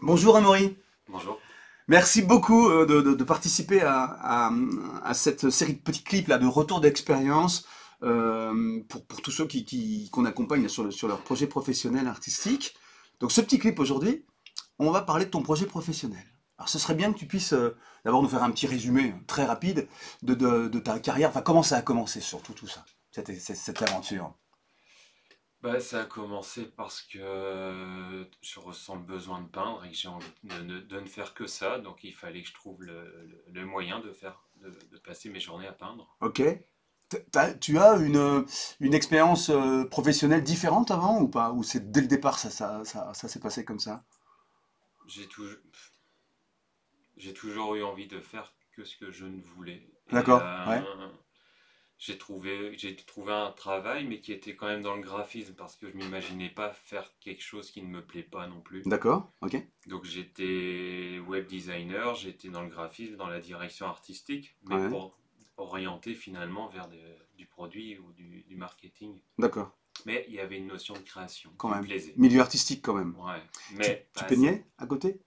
Bonjour Amaury, Bonjour. merci beaucoup de participer à cette série de petits clips là, de retour d'expérience pour tous ceux qu'on accompagne sur leur projet professionnel artistique. Donc ce petit clip aujourd'hui, on va parler de ton projet professionnel. Alors ce serait bien que tu puisses d'abord nous faire un petit résumé très rapide de ta carrière, enfin comment ça a commencé surtout tout ça, cette aventure. Ça a commencé parce que je ressens le besoin de peindre et que j'ai envie de ne faire que ça. Donc il fallait que je trouve le moyen de passer mes journées à peindre. Ok. Tu as une expérience professionnelle différente avant ou pas? Ou c'est dès le départ ça s'est passé comme ça? J'ai toujours, j'ai toujours eu envie de faire que ce que je ne voulais. D'accord, ouais, J'ai trouvé un travail, mais qui était quand même dans le graphisme parce que je m'imaginais pas faire quelque chose qui ne me plaît pas non plus. d'accord, ok, Donc j'étais web designer, j'étais dans le graphisme, dans la direction artistique, mais ouais, pour orienter finalement vers du produit ou du marketing. d'accord, Mais il y avait une notion de création quand qui me même. plaisait. Milieu artistique quand même. Ouais, Tu, mais tu pas assez. peignais à côté?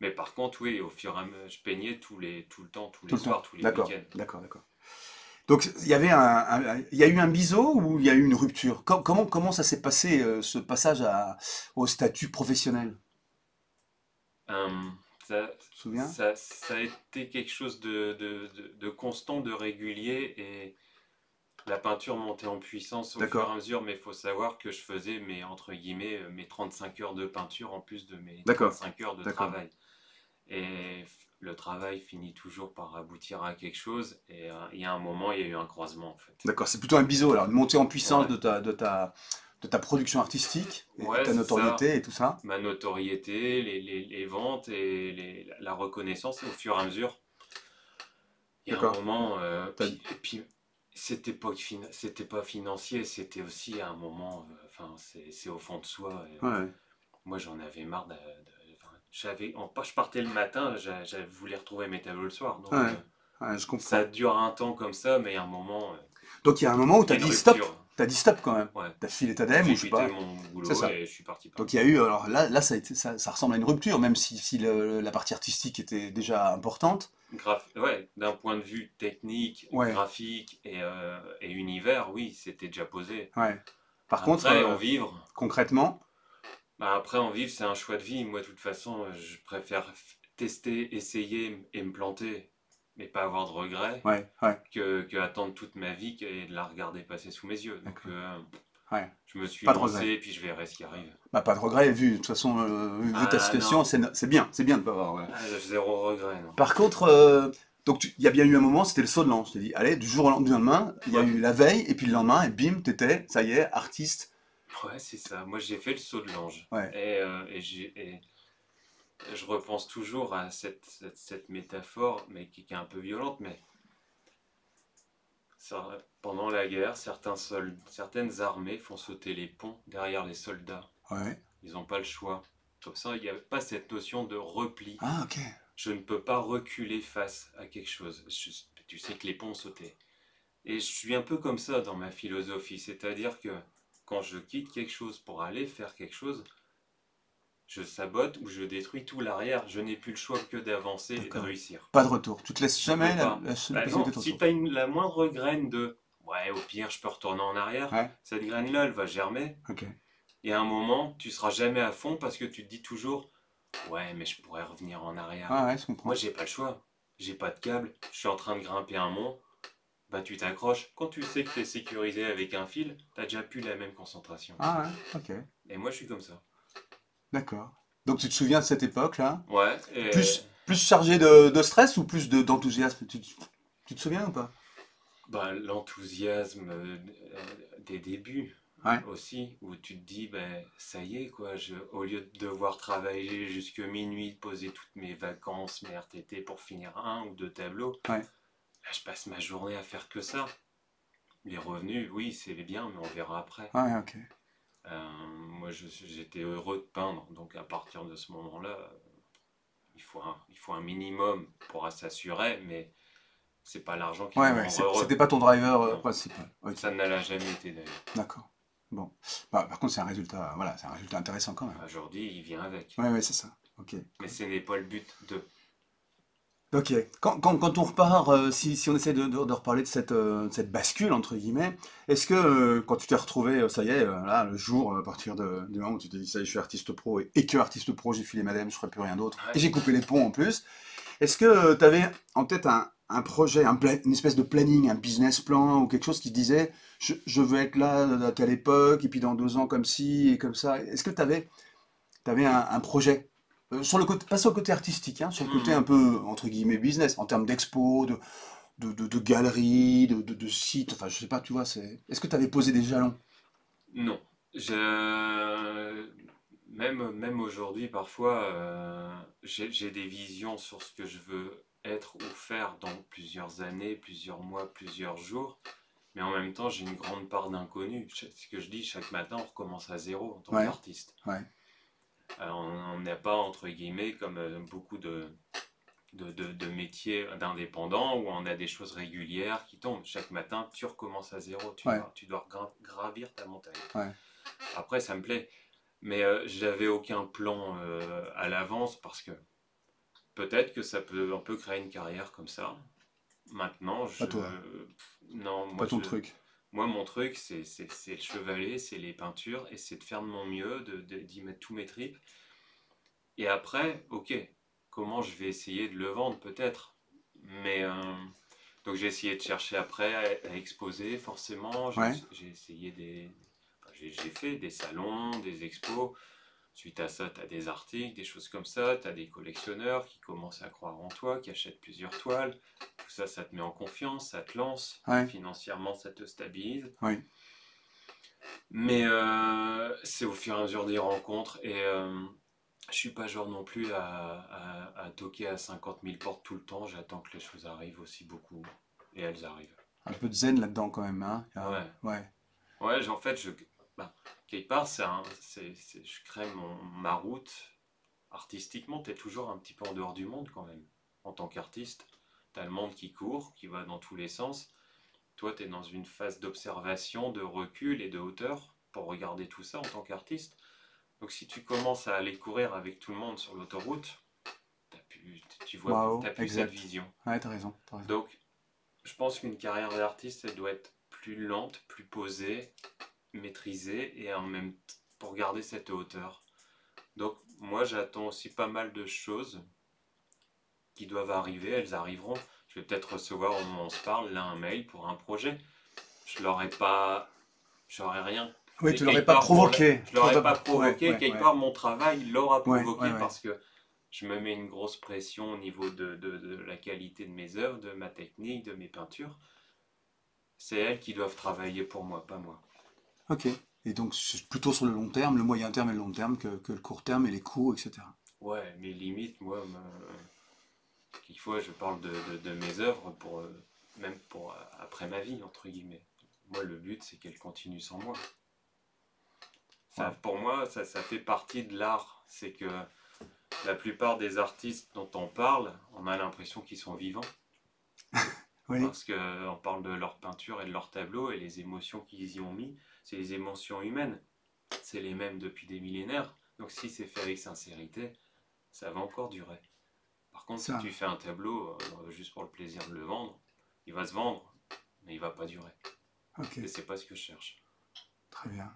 Mais par contre, oui, au fur et à mesure, je peignais tout le temps, tous Tout les le temps. soirs, tous les D'accord, week-ends. d'accord, d'accord. Donc il y avait il y a eu un biseau ou il y a eu une rupture? Comment ça s'est passé ce passage au statut professionnel? Hum, ça, Tu te souviens? ça a été quelque chose de constant, de régulier, et la peinture montait en puissance au fur et D'accord, à mesure, mais il faut savoir que je faisais mes, entre guillemets, mes 35 heures de peinture en plus de mes d'accord, 35 heures de d'accord. travail. Et le travail finit toujours par aboutir à quelque chose, et il y a un moment, il y a eu un croisement en fait. D'accord, c'est plutôt un biseau, alors une montée en puissance Ouais, de ta production artistique et ouais, ta c'est ça. notoriété et tout ça. Ma notoriété, les ventes et la reconnaissance au fur et à mesure. Il y a un D'accord. moment, T'as- puis c'était pas financier, c'était aussi à un moment, enfin, c'est au fond de soi. Ouais, Moi, j'en avais marre enfin, je partais le matin, je voulais retrouver mes tableaux le soir. Donc, ouais, ouais, je ça comprends. dure un temps comme ça, mais il y a un moment, Donc il y a un moment où il y t'as a une dit stop. rupture. T'as dit stop quand même. Ouais. T'as filé ta dème ou J'ai je sais quitté pas. mon C'est boulot ça. et je suis parti Donc peindre. il y a eu, alors là ça ressemble à une rupture, même si la partie artistique était déjà importante. Ouais, d'un point de vue technique, Ouais, graphique et univers, oui, c'était déjà posé. ouais. Par contre, Après, en vivre, concrètement, après, en vivre, c'est un choix de vie. Moi, de toute façon, je préfère tester, essayer et me planter, mais pas avoir de regrets, ouais, ouais, que attendre toute ma vie et de la regarder passer sous mes yeux. Donc, d'accord. Ouais, je me suis pas de lancé regret. et puis je verrai ce qui arrive. Bah, pas de regret, de toute façon, vu ta Ah situation, non, c'est bien de pas avoir. Ouais. ah, zéro regret, non. Par contre, donc il y a bien eu un moment, c'était le saut de l'ange. Je t'ai dit, allez, du jour au lendemain, il y a Ouais, eu la veille, et puis le lendemain, et bim, t'étais, ça y est, artiste. ouais, c'est ça. Moi, j'ai fait le saut de l'ange. Ouais, Et je repense toujours à cette métaphore, mais qui est un peu violente, mais pendant la guerre, certaines armées font sauter les ponts derrière les soldats. ouais. Ils n'ont pas le choix. Comme ça, il n'y a pas cette notion de repli. Ah, ok. Je ne peux pas reculer face à quelque chose. Tu sais que les ponts sautaient. Et je suis un peu comme ça dans ma philosophie. C'est-à-dire que quand je quitte quelque chose pour aller faire quelque chose, je sabote ou je détruis tout l'arrière. Je n'ai plus le choix que d'avancer et de D'accord. réussir. Pas de retour. Tu te laisses Je peux jamais pas. la Bah possibilité non, de si retour. tu as la moindre graine de ouais, au pire, je peux retourner en arrière, Ouais, cette graine-là, elle va germer. ok. Et à un moment, tu seras jamais à fond parce que tu te dis toujours ouais, mais je pourrais revenir en arrière. Ah ouais, je Moi, comprends. j'ai pas le choix. J'ai pas de câble. Je suis en train de grimper un mont. Bah, tu t'accroches. Quand tu sais que tu es sécurisé avec un fil, t'as déjà plus la même concentration. Ah ouais, ok. Et moi, je suis comme ça. D'accord. Donc tu te souviens de cette époque-là? Ouais, Plus chargé de stress ou plus d'enthousiasme? Tu te souviens ou pas? bah, l'enthousiasme des débuts Ouais, aussi, où tu te dis, ben, ça y est, quoi, au lieu de devoir travailler jusque minuit, poser toutes mes vacances, mes RTT pour finir un ou deux tableaux, ouais. là, je passe ma journée à faire que ça. Les revenus, oui, c'est bien, mais on verra après. Ouais, ok. Moi, j'étais heureux de peindre, donc à partir de ce moment-là, il faut un minimum pour s'assurer, mais c'est pas l'argent qui va Ouais, me ouais, rendre c'était heureux. pas ton driver Non, principal. Ok, ça ne l'a jamais été d'ailleurs. d'accord. Bon. Bah, par contre, c'est un résultat, voilà, c'est un résultat intéressant quand même. Aujourd'hui, il vient avec. Ouais, ouais, c'est ça. Ok. Mais ce n'est pas le but de. Ok. Quand on repart, si on essaie de reparler de cette bascule, entre guillemets, est-ce que quand tu t'es retrouvé, ça y est, là, le jour, à partir du moment où tu t'es dit, ça y est, je suis artiste pro, et que artiste pro, j'ai filé madame, je ferai plus rien d'autre, et Ouais. j'ai coupé les ponts en plus, est-ce que tu avais en tête un projet, une espèce de planning, un business plan, ou quelque chose qui te disait, je veux être là à telle époque, et puis dans 2 ans comme ci, et comme ça. Est-ce que tu avais un projet. Sur le côté, pas sur le côté artistique, hein, sur le côté un Mhm. peu, entre guillemets, business, en termes d'expo, de galeries, de sites, enfin, je sais pas, tu vois, Est-ce que tu avais posé des jalons? Non. Même aujourd'hui, parfois, j'ai des visions sur ce que je veux être ou faire dans plusieurs années, plusieurs mois, plusieurs jours. Mais en même temps, j'ai une grande part d'inconnu. Ce que je dis, chaque matin, on recommence à zéro en tant Ouais, qu'artiste. ouais, On n'est pas, entre guillemets, comme beaucoup de métiers d'indépendants où on a des choses régulières qui tombent. Chaque matin, tu recommences à zéro. ouais, Tu dois gravir ta montagne. ouais. Après, ça me plaît. Mais j'avais aucun plan à l'avance parce que peut-être que ça peut un peu créer une carrière comme ça. Maintenant, Pas toi, non, pas ton truc. moi mon truc, c'est le chevalet, c'est les peintures et c'est de faire de mon mieux, d'y mettre tous mes tripes. Et après, ok, comment je vais essayer de le vendre peut-être. Mais donc j'ai essayé de chercher après à exposer forcément. Ouais, J'ai essayé enfin, j'ai fait des salons, des expos. Suite à ça, tu as des articles, des choses comme ça, tu as des collectionneurs qui commencent à croire en toi, qui achètent plusieurs toiles. Tout ça, ça te met en confiance, ça te lance. ouais, Financièrement, ça te stabilise. ouais. Mais c'est au fur et à mesure des rencontres. Et je suis pas genre non plus à toquer à 50 000 portes tout le temps. J'attends que les choses arrivent aussi beaucoup. Et elles arrivent. Un peu de zen là-dedans quand même, hein. Ouais. Ouais, Ouais, en fait, bah, quelque part, je crée ma route. Artistiquement, tu es toujours un petit peu en dehors du monde quand même. En tant qu'artiste, tu as le monde qui court, qui va dans tous les sens. Toi, tu es dans une phase d'observation, de recul et de hauteur pour regarder tout ça en tant qu'artiste. Donc si tu commences à aller courir avec tout le monde sur l'autoroute, waouh, t'as plus cette exact. vision. Ouais, t'as raison, t'as raison. Donc je pense qu'une carrière d'artiste, elle doit être plus lente, plus posée, maîtrisée et en même temps pour garder cette hauteur. Donc moi j'attends aussi pas mal de choses qui doivent arriver, elles arriveront. Je vais peut-être recevoir au moment où on se parle là un mail pour un projet. Je l'aurais pas, j'aurais rien Oui, fait tu l'aurais quelque pas part provoqué. je l'aurais pas Ouais, provoqué. ouais, Quelque ouais. part mon travail l'aura Ouais, ouais, provoqué ouais. parce que je me mets une grosse pression au niveau de la qualité de mes œuvres, de ma technique, de mes peintures. C'est elles qui doivent travailler pour moi, pas moi. Ok. Et donc, c'est plutôt sur le long terme, le moyen terme et le long terme que le court terme et les coûts, etc. Ouais, mes limites, moi, quelquefois je parle de mes œuvres pour même pour après ma vie entre guillemets. Moi, le but c'est qu'elles continuent sans moi. Ça, Wow. pour moi, ça fait partie de l'art. C'est que la plupart des artistes dont on parle, on a l'impression qu'ils sont vivants Oui, parce qu'on parle de leur peinture et de leurs tableaux et les émotions qu'ils y ont mis, c'est les émotions humaines. C'est les mêmes depuis des millénaires. Donc si c'est fait avec sincérité, ça va encore durer. Par contre, si ça. tu fais un tableau juste pour le plaisir de le vendre, il va se vendre, mais il va pas durer. Ok, Et c'est pas ce que je cherche. très bien.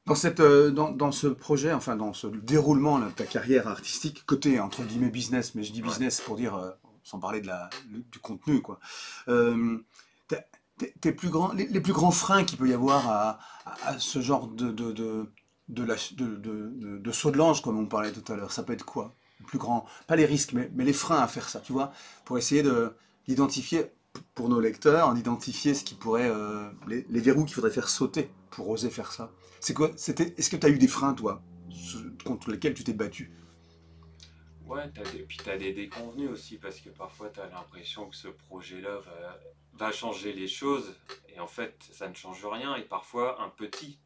Dans ce projet, enfin dans ce déroulement là, de ta carrière artistique, côté entre guillemets business, mais je dis Ouais. business pour dire, sans parler du contenu, quoi. Euh, tes plus grands, les plus grands freins qu'il peut y avoir à ce genre de saut de l'ange, comme on parlait tout à l'heure, ça peut être quoi? Le plus grand, pas les risques, mais les freins à faire ça, tu vois, pour essayer d'identifier, pour nos lecteurs, d'identifier ce qui pourrait, les verrous qu'il faudrait faire sauter pour oser faire ça. C'est quoi? Est-ce que tu as eu des freins, toi, contre lesquels tu t'es battu? Ouais, puis t'as des déconvenus aussi, parce que parfois t'as l'impression que ce projet-là va changer les choses, et en fait ça ne change rien, et parfois un petit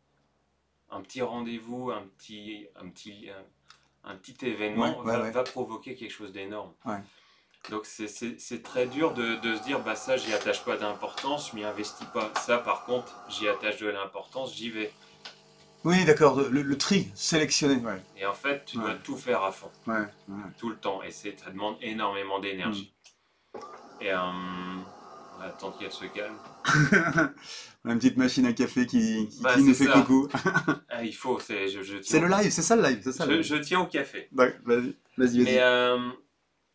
rendez-vous, un petit Ouais, événement ouais, ouais, va provoquer quelque chose d'énorme. ouais. Donc c'est très dur de se dire, bah ça j'y attache pas d'importance, je m'y investis pas. Ça par contre, j'y attache de l'importance, j'y vais. Oui, d'accord, le tri, sélectionner, ouais. Et en fait, tu dois Ouais, tout faire à fond, ouais, ouais. tout le temps. Et ça demande énormément Hmm. d'énergie. Et on attend qu'elle se calme. Une petite machine à café Bah, qui c'est nous fait ça. coucou. Ah, il faut, je tiens C'est au le café. live, c'est ça le live, c'est ça le live. Je tiens au café. Ouais, vas-y, vas-y, Mais vas-y.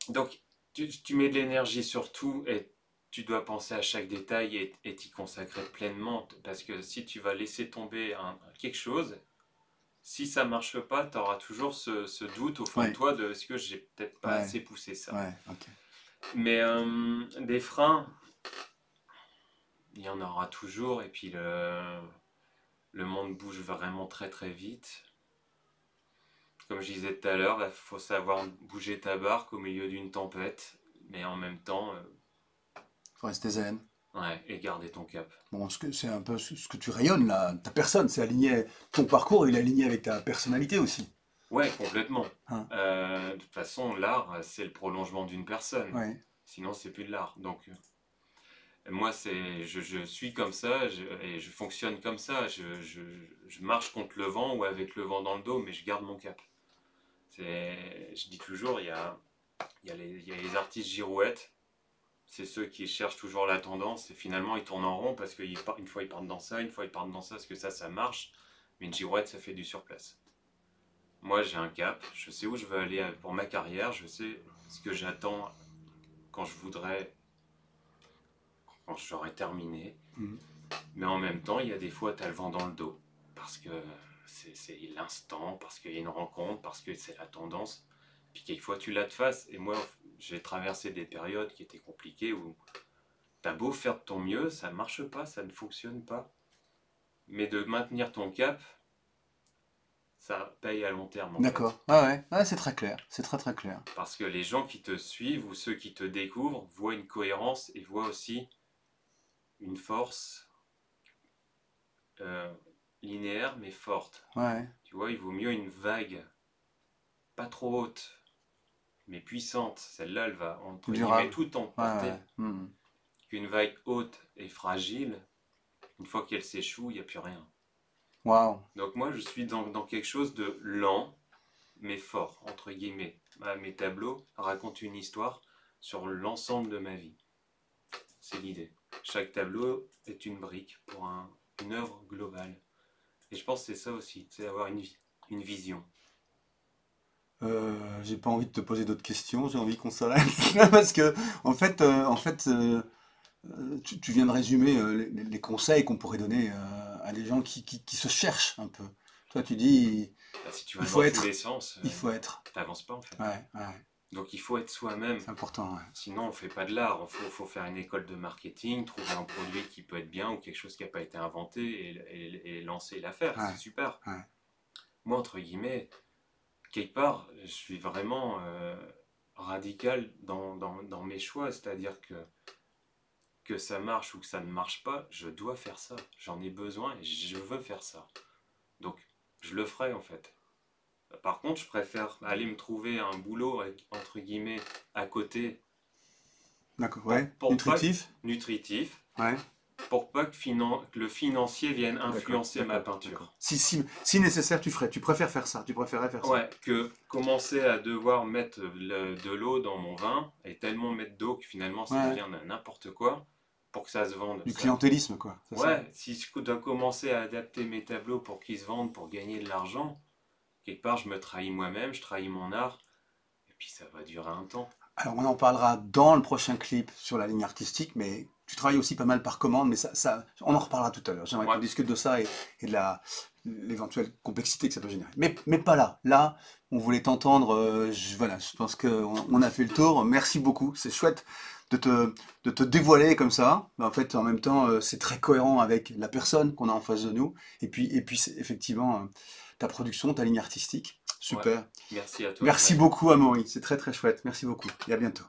donc, tu mets de l'énergie sur tout et tu dois penser à chaque détail et t'y consacrer pleinement. Parce que si tu vas laisser tomber quelque chose, si ça marche pas, tu auras toujours ce doute au fond de Ouais, toi de est-ce que j'ai peut-être pas ouais, assez poussé ça. ouais, ok. Mais des freins, il y en aura toujours. Et puis le monde bouge vraiment très très vite. Comme je disais tout à l'heure, il faut savoir bouger ta barque au milieu d'une tempête, mais en même temps, Faut rester zen. ouais, et garder ton cap. Bon, c'est un peu ce que tu rayonnes là, ta personne, c'est aligné, ton parcours, il est aligné avec ta personnalité aussi. Ouais, complètement. Hein, De toute façon, l'art, c'est le prolongement d'une personne. ouais, Sinon, c'est plus de l'art. Donc, moi, je suis comme ça et je fonctionne comme ça. Je marche contre le vent ou avec le vent dans le dos, mais je garde mon cap. Je dis toujours, il y a les artistes girouettes. C'est ceux qui cherchent toujours la tendance et finalement ils tournent en rond parce qu'une fois ils partent dans ça, une fois ils partent dans ça, parce que ça marche. Mais une girouette, ça fait du surplace. Moi, j'ai un cap, je sais où je veux aller pour ma carrière, je sais ce que j'attends quand je voudrais, quand j'aurai terminé. mhm. Mais en même temps, il y a des fois, tu as le vent dans le dos. Parce que c'est l'instant, parce qu'il y a une rencontre, parce que c'est la tendance. Puis quelquefois, tu l'as de face. Et moi, j'ai traversé des périodes qui étaient compliquées où t'as beau faire de ton mieux, ça ne marche pas, ça ne fonctionne pas. Mais de maintenir ton cap, ça paye à long terme en fait. D'accord, ouais, ouais, ouais, c'est très clair, c'est très très clair. Parce que les gens qui te suivent ou ceux qui te découvrent voient une cohérence et voient aussi une force euh, linéaire mais forte. Ouais, Tu vois, il vaut mieux une vague pas trop haute mais puissante. Celle-là, elle va entre guillemets durable, tout ouais, emporter ouais. Mhm. qu'une vague haute et fragile. Une fois qu'elle s'échoue, il n'y a plus rien. Waouh, Donc moi, je suis dans quelque chose de lent, mais fort, entre guillemets. Mes tableaux racontent une histoire sur l'ensemble de ma vie. C'est l'idée. Chaque tableau est une brique pour une œuvre globale. Et je pense que c'est ça aussi, c'est avoir une vision. J'ai pas envie de te poser d'autres questions, j'ai envie qu'on s'arrête parce que en fait, tu viens de résumer les conseils qu'on pourrait donner à des gens qui se cherchent un peu. Toi, tu dis, Là, si tu il vas faut dans tous les être, sens, il faut être. t'avances pas en fait. Ouais, ouais, Donc il faut être soi-même. c'est important, ouais. Sinon, on ne fait pas de l'art. Faut faire une école de marketing, trouver un produit qui peut être bien ou quelque chose qui n'a pas été inventé et lancer l'affaire. Ouais, C'est super. ouais. Moi, entre guillemets, quelque part, je suis vraiment radical dans mes choix. C'est-à-dire que ça marche ou que ça ne marche pas, je dois faire ça. J'en ai besoin et je veux faire ça. Donc, je le ferai en fait. Par contre, je préfère aller me trouver un boulot, entre guillemets, à côté, D'accord, pour, ouais. pour pas Nutritif? nutritif, Ouais. pour pas que le financier vienne D'accord, influencer ma d'accord, peinture. d'accord. Si nécessaire, tu préfères faire ça, tu préférerais faire ça. Ouais, que commencer à devoir mettre de l'eau dans mon vin et tellement mettre d'eau que finalement ça Ouais, devient n'importe quoi pour que ça se vende. du Ça, clientélisme, quoi, c'est ça? ouais, si je dois commencer à adapter mes tableaux pour qu'ils se vendent, pour gagner de l'argent, quelque part je me trahis moi-même, je trahis mon art, et puis ça va durer un temps. Alors, on en parlera dans le prochain clip sur la ligne artistique, mais tu travailles aussi pas mal par commande, mais on en reparlera tout à l'heure. J'aimerais qu'on Ouais, discute de ça et de l'éventuelle complexité que ça peut générer. Mais pas là. Là, on voulait t'entendre. Voilà, je pense qu'on a fait le tour. Merci beaucoup. C'est chouette de te dévoiler comme ça. Mais en fait, en même temps, c'est très cohérent avec la personne qu'on a en face de nous. Et puis c'est effectivement, ta production, ta ligne artistique. ouais. Super. Merci à toi de Merci m'avoir. beaucoup, Amaury. C'est très très chouette. Merci beaucoup. Et à bientôt.